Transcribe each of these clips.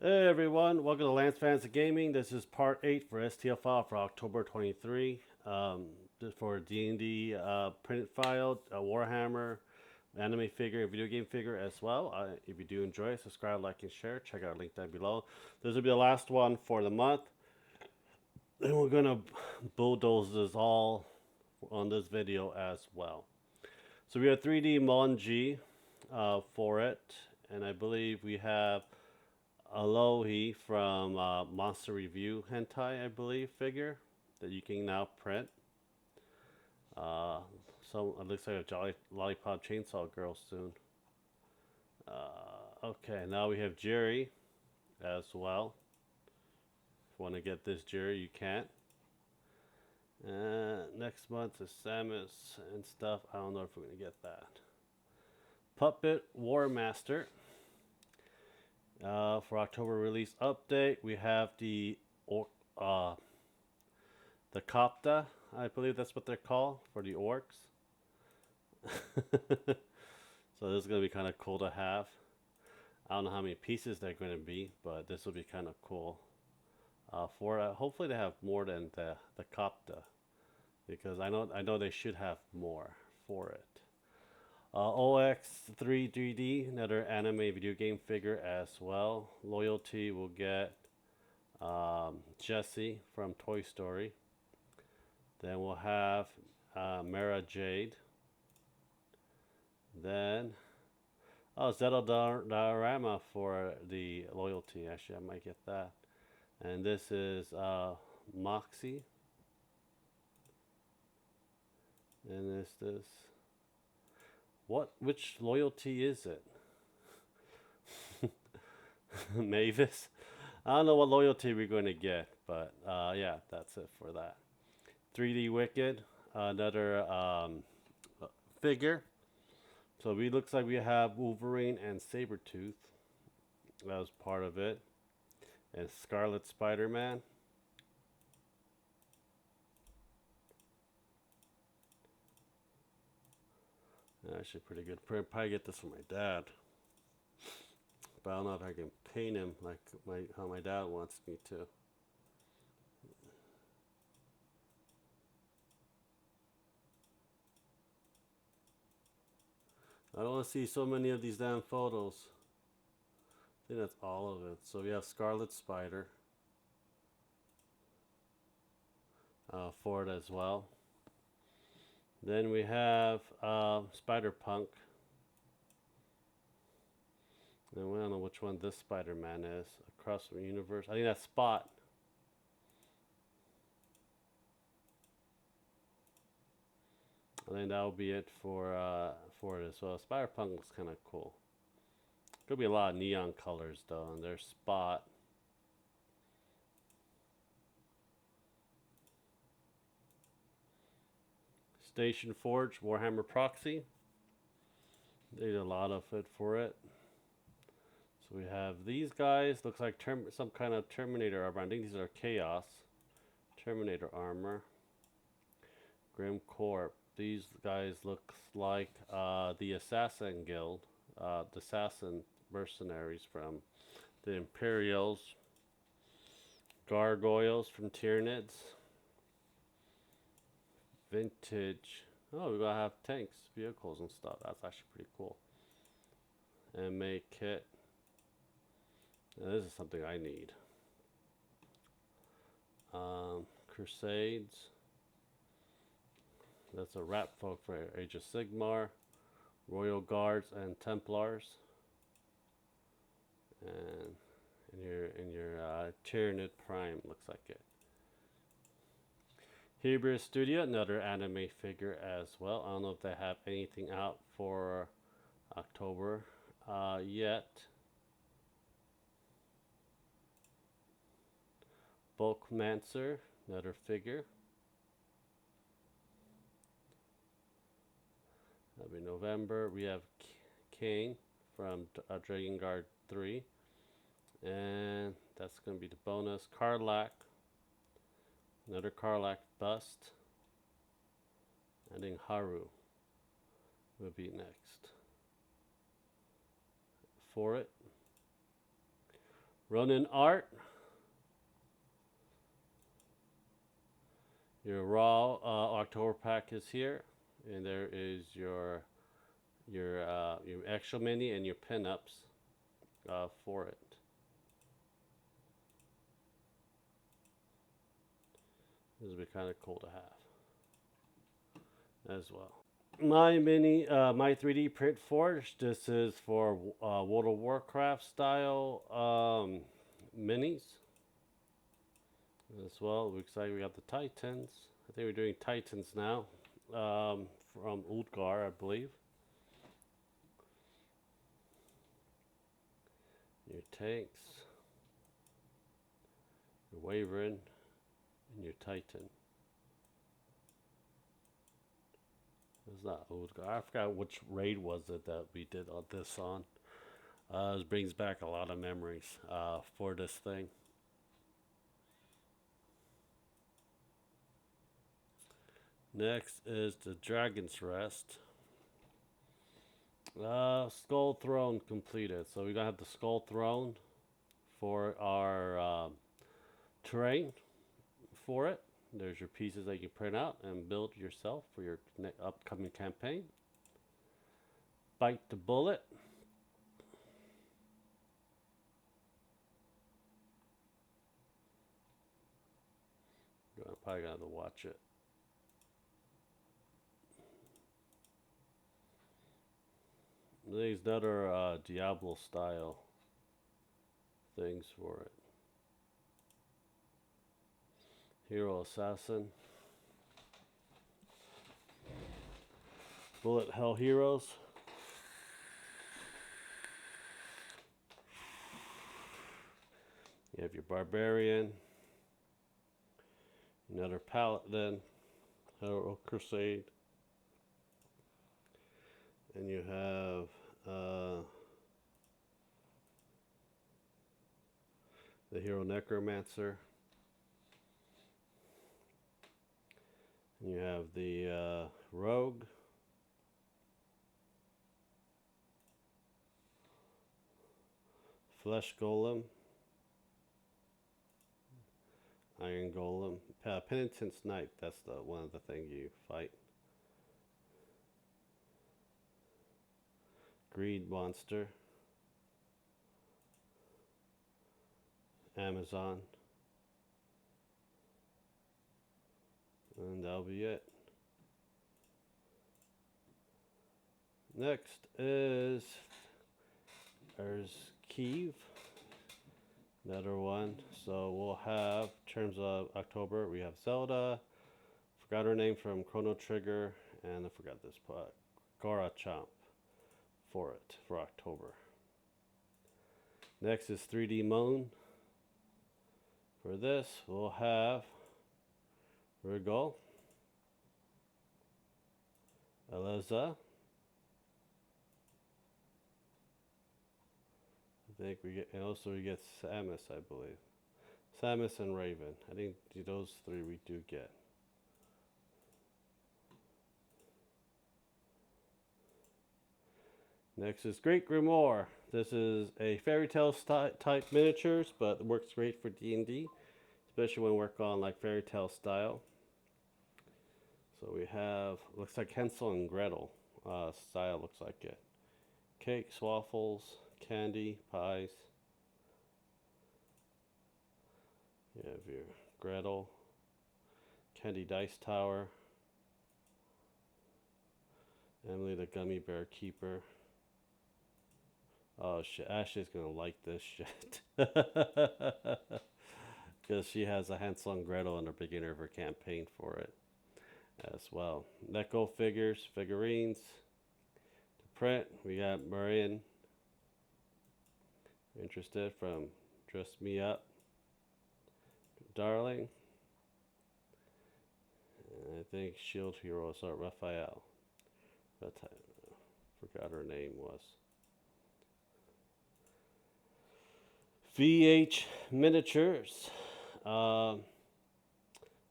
Hey everyone, welcome to Lance Fans of Gaming. This is part 8 for StL file for October 23. This for D&D printed file, Warhammer, anime figure, and video game figure as well. If you do enjoy, subscribe, like, and share. Check out our link down below. This will be the last one for the month. And we're going to bulldoze this all on this video as well. So we have 3D Monji for it. And I believe we have Alohi from Monster Review Hentai, I believe, figure that you can now print. So it looks like a Jolly Lollipop Chainsaw Girl soon. Okay, now we have Jerry as well. If you want to get this Jerry, you can. Next month is Samus and stuff. I don't know if we're going to get that. Puppet War Master. For October release update, we have the Kopta, I believe that's what they're called for the orcs. So this is going to be kind of cool to have. I don't know how many pieces they're going to be, but this will be kind of cool. Hopefully they have more than the Kopta, because I know they should have more for it. OX3 3D, another anime video game figure as well. Loyalty will get Jessie from Toy Story. Then we'll have Mara Jade. Then, Zeta Diorama for the Loyalty. Actually, I might get that. And this is Moxie. And this. Which Loyalty is it? Mavis? I don't know what Loyalty we're going to get, but yeah, that's it for that. 3D Wicked, another figure. So it looks like we have Wolverine and Sabretooth. That was part of it. And Scarlet Spider-Man. Actually pretty good. Probably get this for my dad. But I don't know if I can paint him like how my dad wants me to. I don't want to see so many of these damn photos. I think that's all of it. So we have Scarlet Spider for it as well. Then we have Spider Punk. And we don't know which one this Spider-Man is. Across the universe. I think that's Spot. I think that will be it for it as well. Spider Punk looks kind of cool. Could be a lot of neon colors though, and there's Spot. Station Forge, Warhammer Proxy. They did a lot of it for it. So we have these guys. Looks like some kind of Terminator armor. I think these are Chaos. Terminator armor. Grim Corp. These guys look like the Assassin Guild. The Assassin mercenaries from the Imperials. Gargoyles from Tyranids. Vintage. Oh, we're gonna have tanks, vehicles, and stuff. That's actually pretty cool. MA kit. Now, this is something I need. Crusades. That's a wrap folk for Age of Sigmar. Royal Guards and Templars. And in your Tyranid Prime looks like it. Hebrew Studio, another anime figure as well. I don't know if they have anything out for October yet. Bulkmancer, another figure. That'll be November. We have Kane from Dragon Guard 3. And that's going to be the bonus. Karlach. Another Karlach bust. And then Haru will be next. For it. Ronin art. Your raw October pack is here, and there is your extra mini and your pinups for it. This would be kind of cool to have as well. My 3D print forge. This is for World of Warcraft style minis as well. Looks like we got the Titans. I think we're doing Titans now from Ulgar, I believe. Your tanks, your Wyvern, and your Titan. It's not Ulgar. I forgot which raid was it that we did on this on. This brings back a lot of memories for this thing. Next is the Dragon's Rest. Skull Throne completed. So we're going to have the Skull Throne for our terrain for it. There's your pieces that you print out and build yourself for your upcoming campaign. Bite the Bullet. I'm probably going to have to watch it. These other Diablo style things for it. Hero Assassin. Bullet Hell Heroes. You have your Barbarian. Another Paladin. Hero Crusade. And you have the Hero Necromancer. And you have the Rogue. Flesh Golem. Iron Golem. Penitence Knight. That's the one of the things you fight. Greed Monster. Amazon. And that'll be it. Next is there's Kiev. Another one. So we'll have, in terms of October, we have Zelda. Forgot her name from Chrono Trigger. And I forgot this part. Gora Chomp for it for October. Next is 3D Moon. For this, we'll have Regal, Eliza. I think we get, and also we get Samus, I believe. Samus and Raven. I think those three we do get. Next is Great Grimoire. This is a fairy tale type miniatures, but it works great for D&D, especially when we work on like fairy tale style. So we have, looks like Hansel and Gretel style, looks like it. Cakes, waffles, candy, pies. You have your Gretel, Candy Dice Tower, Emily the Gummy Bear Keeper. Oh shit, Ashley's gonna like this shit. Because she has a Hansel and Gretel in the beginning of her campaign for it as well. Neko figurines. To print, we got Marion. Interested from Dress Me Up. Darling. And I think Shield Hero is Raphael. But I forgot her name was. VH Miniatures. So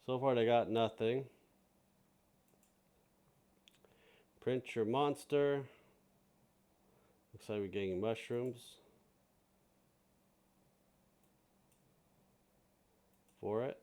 far they got nothing. Print your monster. Looks like we're getting mushrooms. for it.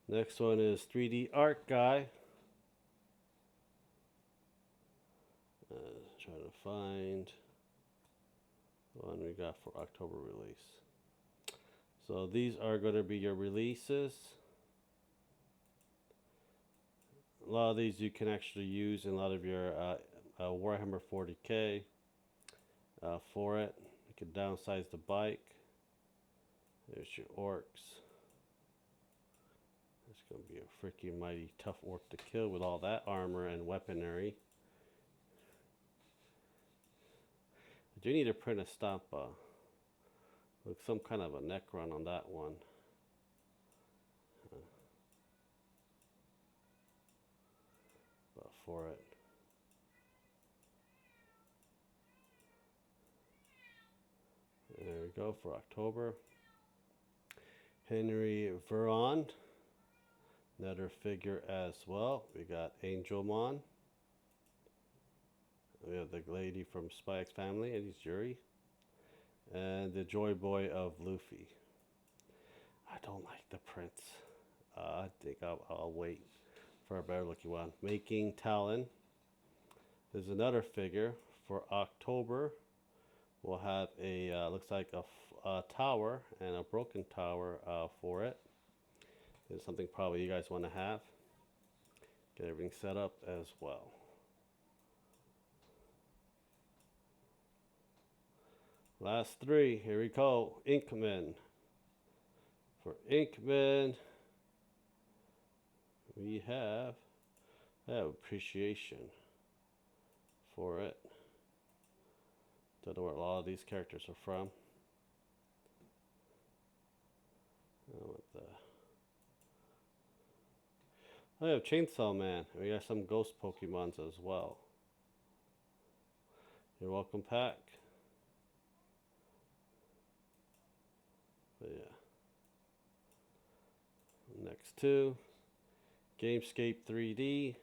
Next one is 3D Art Guy. Trying to find the one we got for October release. So these are going to be your releases. A lot of these you can actually use in a lot of your Warhammer 40K for it. You can downsize the bike. There's your orcs. It's going to be a freaking mighty tough orc to kill with all that armor and weaponry. I do need to print a Stampa. Look, some kind of a neck run on that one. But for it. There we go for October. Henry Veron. Another figure as well. We got Angelmon. We have the lady from Spy X Family, and he's Yuri. And the Joy Boy of Luffy. I don't like the prints. I think I'll wait for a better looking one. Making Talon. There's another figure for October. We'll have a, looks like a tower and a broken tower for it. It's something probably you guys want to have. Get everything set up as well. Last three, here we go. Inkman. For Inkman, we have appreciation for it. Don't know where a lot of these characters are from. I have Chainsaw Man. We got some ghost Pokemons as well. You're welcome, pack. But yeah. Next two. Gamescape 3D.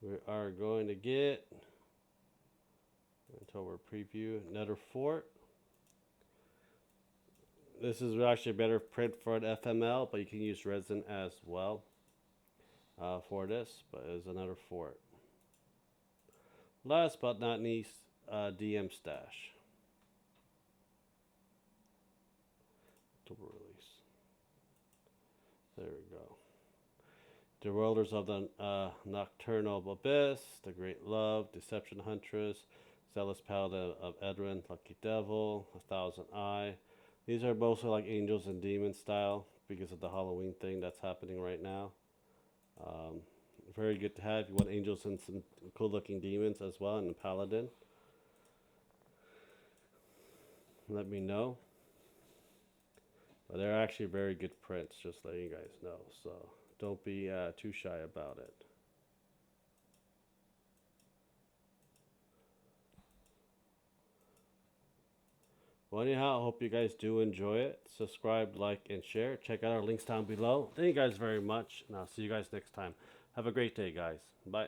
We are going to get, until we're preview, another fort. This is actually a better print for an FML, but you can use resin as well for this. But it's another fort. Last but not least, DM Stash. October release. There we go. The Rulers of the Nocturnal Abyss, The Great Love, Deception Huntress, Zealous Paladin of Edrin, Lucky Devil, 1000 Eye. These are mostly like Angels and Demons style because of the Halloween thing that's happening right now. Very good to have. You want Angels and some cool looking Demons as well, and a Paladin. Let me know. But they're actually very good prints, just letting you guys know. So don't be too shy about it. Well, anyhow, I hope you guys do enjoy it. Subscribe, like, and share. Check out our links down below. Thank you guys very much, and I'll see you guys next time. Have a great day, guys. Bye.